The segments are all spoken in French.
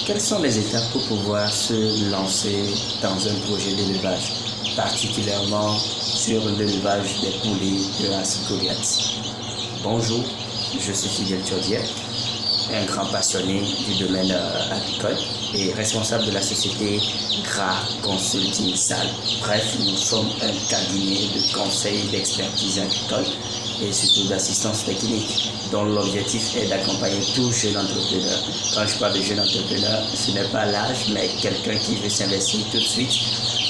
quelles sont les étapes pour pouvoir se lancer dans un projet d'élevage, particulièrement sur l'élevage des poulets de race Goliath? Bonjour, je suis Fidèle Chaudière, un grand passionné du domaine agricole et responsable de la société GRA Consulting Salle. Bref, nous sommes un cabinet de conseil d'expertise agricole et surtout d'assistance technique, dont l'objectif est d'accompagner tout jeune entrepreneur. Quand je parle de jeune entrepreneur, ce n'est pas l'âge, mais quelqu'un qui veut s'investir tout de suite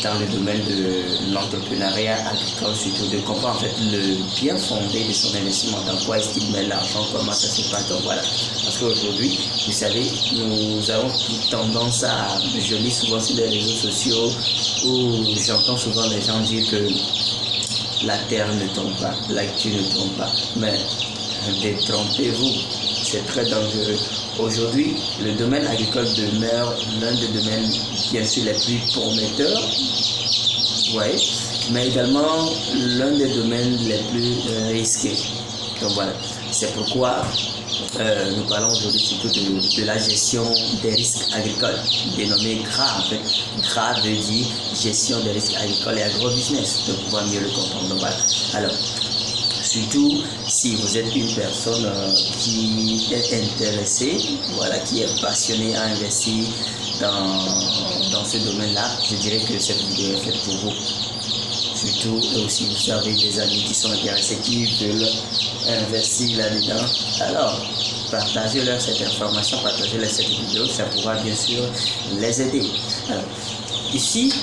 dans le domaine de l'entrepreneuriat agricole, surtout de comprendre en fait le bien fondé de son investissement, dans quoi est-ce qu'il met l'argent, comment ça se passe. Donc voilà, parce qu'aujourd'hui, vous savez, nous avons toute tendance à, je lis souvent sur les réseaux sociaux où j'entends souvent les gens dire que la terre ne tombe pas, l'actu ne tombe pas, mais détrompez-vous, c'est très dangereux. Aujourd'hui, le domaine agricole demeure l'un des domaines bien sûr les plus prometteurs, ouais, mais également l'un des domaines les plus risqués. Donc voilà, c'est pourquoi nous parlons aujourd'hui surtout de la gestion des risques agricoles, dénommé GRA en fait. GRA veut dire gestion des risques agricoles et agrobusiness, pour pouvoir mieux le comprendre. Donc voilà. Alors, surtout si vous êtes une personne qui est intéressée, voilà, qui est passionnée à investir dans ce domaine-là, je dirais que cette vidéo est faite pour vous. Surtout si vous avez des amis qui sont intéressés, qui veulent investir là-dedans, alors partagez-leur cette information, partagez-leur cette vidéo, ça pourra bien sûr les aider. Alors, ici,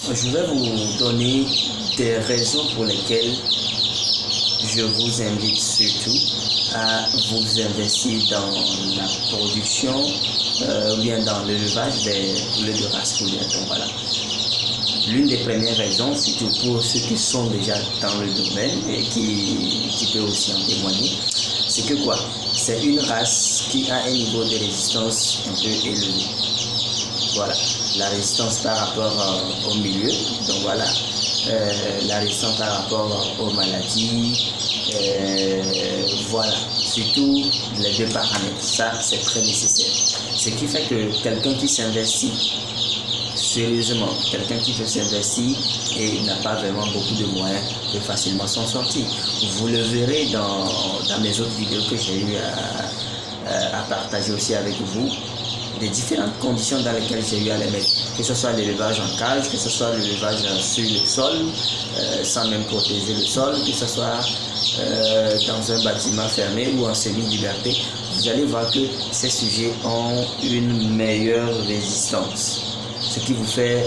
je vais vous donner des raisons pour lesquelles je vous invite surtout à vous investir dans la production ou bien dans l'élevage des poulets de race Goliath. Donc voilà. L'une des premières raisons, surtout pour ceux qui sont déjà dans le domaine et qui peut aussi en témoigner, c'est que quoi? C'est une race qui a un niveau de résistance un peu élevé. Voilà, la résistance par rapport au milieu, donc voilà, la résistance par rapport aux maladies, voilà, surtout les deux paramètres, ça c'est très nécessaire. Ce qui fait que quelqu'un qui s'investit sérieusement, quelqu'un qui veut s'investir et n'a pas vraiment beaucoup de moyens de facilement s'en sortir. Vous le verrez dans mes autres vidéos que j'ai eu à partager aussi avec vous, des différentes conditions dans lesquelles j'ai eu à les mettre, que ce soit l'élevage en cage, que ce soit l'élevage sur le sol, sans même protéger le sol, que ce soit dans un bâtiment fermé ou en semi-liberté. Vous allez voir que ces sujets ont une meilleure résistance, ce qui vous fait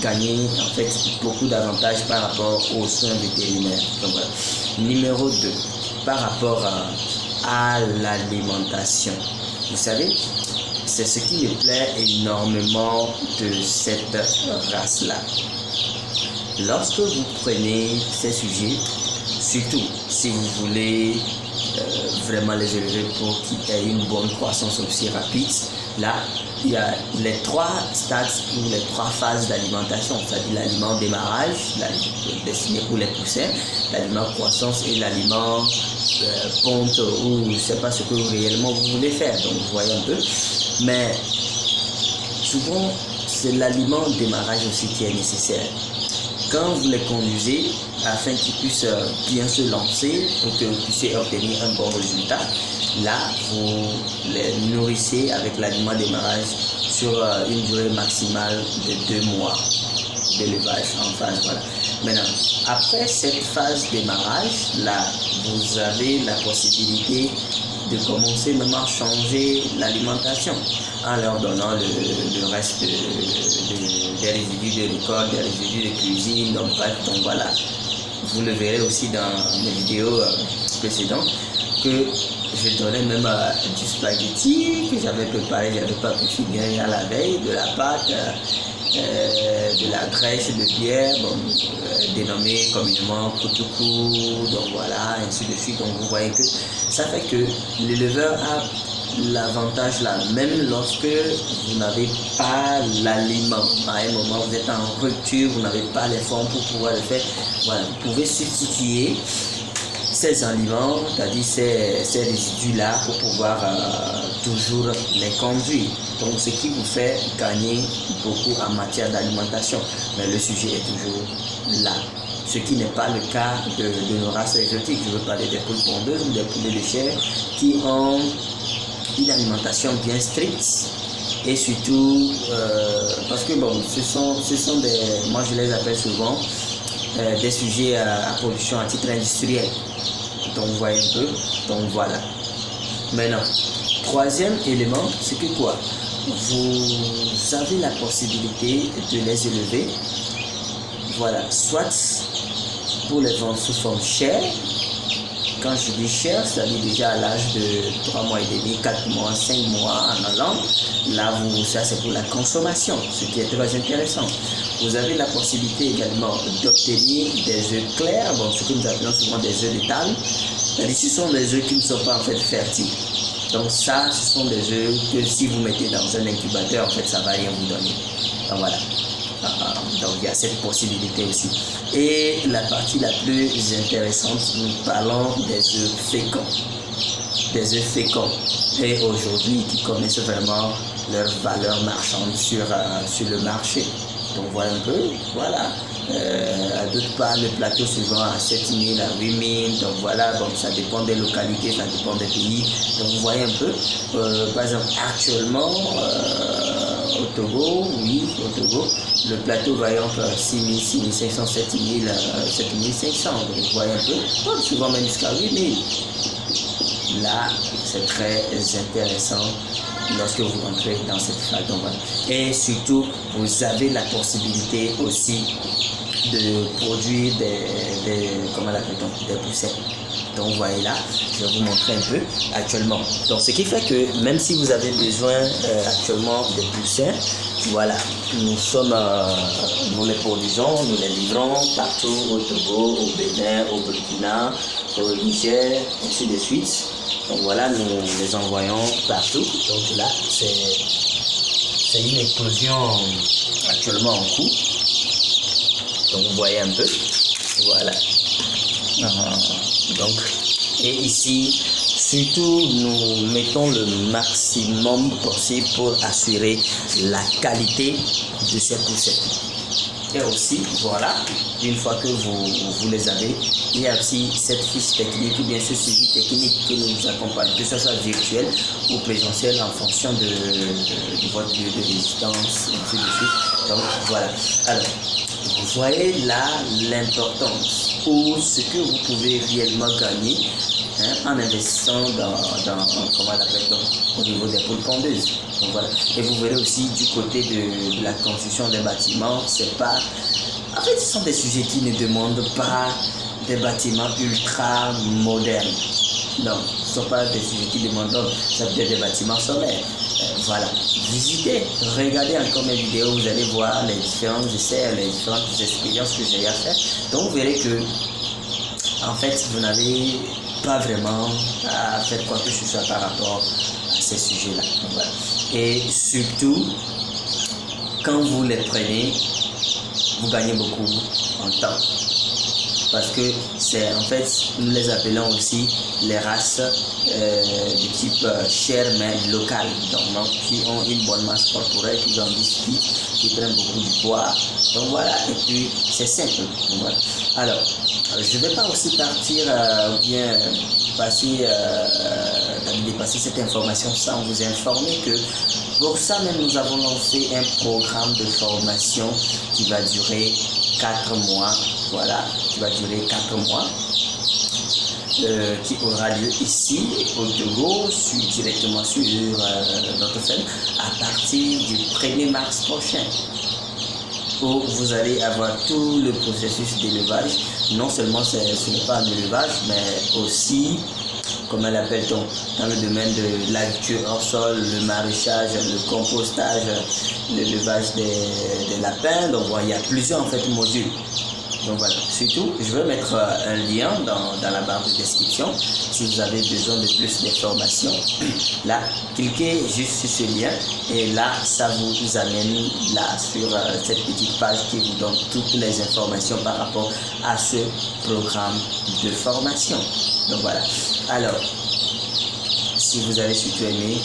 gagner en fait beaucoup d'avantages par rapport aux soins vétérinaires. Donc, voilà. Numéro 2, par rapport à l'alimentation. Vous savez, c'est ce qui me plaît énormément de cette race-là. Lorsque vous prenez ces sujets, surtout si vous voulez vraiment les élever pour qu'ils aient une bonne croissance aussi rapide, là, il y a les 3 stades ou les 3 phases d'alimentation, c'est-à-dire l'aliment démarrage, destiné pour les poussins, l'aliment croissance et l'aliment ponte, ou je ne sais pas ce que réellement vous voulez faire, donc vous voyez un peu. Mais souvent, c'est l'aliment démarrage aussi qui est nécessaire. Quand vous les conduisez, afin qu'ils puissent bien se lancer, pour que vous puissiez obtenir un bon résultat, là, vous les nourrissez avec l'aliment démarrage sur une durée maximale de 2 mois d'élevage en phase. Voilà. Maintenant, après cette phase démarrage, là, vous avez la possibilité de commencer même à changer l'alimentation en leur donnant le reste des résidus de l'école, des résidus de cuisine. Donc voilà, vous le verrez aussi dans mes vidéos précédentes que je donnais même du spaghetti que j'avais préparé, j'avais pas pu finir à la veille, de la pâte, de la graisse de bière, dénommée communément koutoukou, donc voilà, ainsi de suite. Donc vous voyez que ça fait que l'éleveur a l'avantage là, même lorsque vous n'avez pas l'aliment, à un moment vous êtes en rupture, vous n'avez pas les fonds pour pouvoir le faire, voilà, vous pouvez substituer ces aliments, c'est-à-dire ces résidus-là pour pouvoir toujours les conduire. Donc ce qui vous fait gagner beaucoup en matière d'alimentation. Mais le sujet est toujours là. Ce qui n'est pas le cas de nos races exotiques. Je veux parler des poules pondeuses ou des poulets de chair qui ont une alimentation bien stricte. Et surtout, parce que bon, ce sont des, moi je les appelle souvent des sujets à production à titre industriel. Donc vous voyez un peu, donc voilà. Maintenant, troisième élément, c'est que quoi? Vous avez la possibilité de les élever, voilà, soit pour les vendre sous forme chair. Quand je dis chair, c'est-à-dire déjà à l'âge de 3 mois et demi, 4 mois, 5 mois en allant. Là, ça c'est pour la consommation, ce qui est très intéressant. Vous avez la possibilité également d'obtenir des œufs clairs, bon, ce que nous appelons souvent des œufs d'étal. C'est-à-dire ce sont des œufs qui ne sont pas en fait fertiles. Donc ça, ce sont des œufs que si vous mettez dans un incubateur, en fait, ça ne va rien vous donner. Donc voilà. Donc il y a cette possibilité aussi. Et la partie la plus intéressante, nous parlons des œufs féconds. Des œufs féconds. Et aujourd'hui, qui connaissent vraiment leur valeur marchande sur le marché. Donc voilà un peu, voilà. D'autre part, le plateau suivant à 7 000, à 8 000. Donc voilà, donc ça dépend des localités, ça dépend des pays. Donc vous voyez un peu. Par exemple, actuellement, au Togo, le plateau va entre 6 000, 6 500, 7 000, 7 500. Donc vous voyez un peu, souvent même jusqu'à 8 000. Là, c'est très intéressant lorsque vous rentrez dans cette phase. Et surtout, vous avez la possibilité aussi de produire des poussins. Donc vous voyez là, je vais vous montrer un peu actuellement. Donc ce qui fait que même si vous avez besoin actuellement de poussins, voilà, nous les produisons, nous les livrons partout au Togo, au Bénin, au Burkina, au Niger, ainsi de suite. Donc voilà, nous les envoyons partout. Donc là, c'est une explosion actuellement en cours. Donc vous voyez un peu, voilà. Donc, et ici, surtout, nous mettons le maximum possible pour assurer la qualité de ces poussins. Et aussi, voilà, une fois que vous les avez, il y a aussi cette fiche technique ou bien ce suivi technique que nous vous accompagnons, que ce soit virtuel ou présentiel en fonction de votre lieu de résidence, ainsi de suite. Donc voilà. Alors, vous voyez là l'importance ou ce que vous pouvez réellement gagner en investissant au niveau des poules pondeuses. Donc, voilà. Et vous verrez aussi du côté de la construction des bâtiments, c'est pas. En fait, ce sont des sujets qui ne demandent pas des bâtiments ultra modernes. Non, ce ne sont pas des sujets qui demandent ça peut être des bâtiments sommaires. Voilà, visitez, regardez encore mes vidéos, vous allez voir les différents essais, les différentes expériences que j'ai à faire. Donc vous verrez que, en fait, vous n'avez pas vraiment à faire quoi que ce soit par rapport à ces sujets-là. Voilà. Et surtout, quand vous les prenez, vous gagnez beaucoup en temps. Parce que c'est en fait, nous les appelons aussi les races de type chair mais locale, donc qui ont une bonne masse corporelle, qui grandissent vite, qui prennent beaucoup de poids. Donc voilà, et puis c'est simple. Voilà. Alors, je ne vais pas aussi partir bien dépasser cette information sans vous informer que pour ça même nous avons lancé un programme de formation qui va durer 4 mois. Voilà, qui va durer 4 mois, qui aura lieu ici au Togo, directement sur notre chaîne, à partir du 1er mars prochain, où vous allez avoir tout le processus d'élevage. Non seulement ce n'est pas un élevage, mais aussi, comment l'appelle-t-on, dans le domaine de l'agriculture hors sol, le maraîchage, le compostage, l'élevage des lapins. Donc voilà, il y a plusieurs en fait modules. Donc voilà, surtout, je vais mettre un lien dans la barre de description. Si vous avez besoin de plus d'informations, là, cliquez juste sur ce lien et là, ça vous amène là sur cette petite page qui vous donne toutes les informations par rapport à ce programme de formation. Donc voilà. Alors, si vous avez surtout aimé,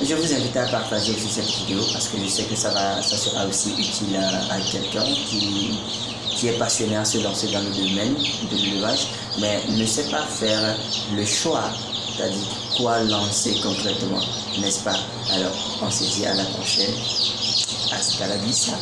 je vous invite à partager aussi cette vidéo parce que je sais que ça sera aussi utile à quelqu'un qui est passionné à se lancer dans le domaine de l'élevage, mais ne sait pas faire le choix, c'est-à-dire quoi lancer concrètement, n'est-ce pas? Alors, on se dit à la prochaine. Hasta la vista.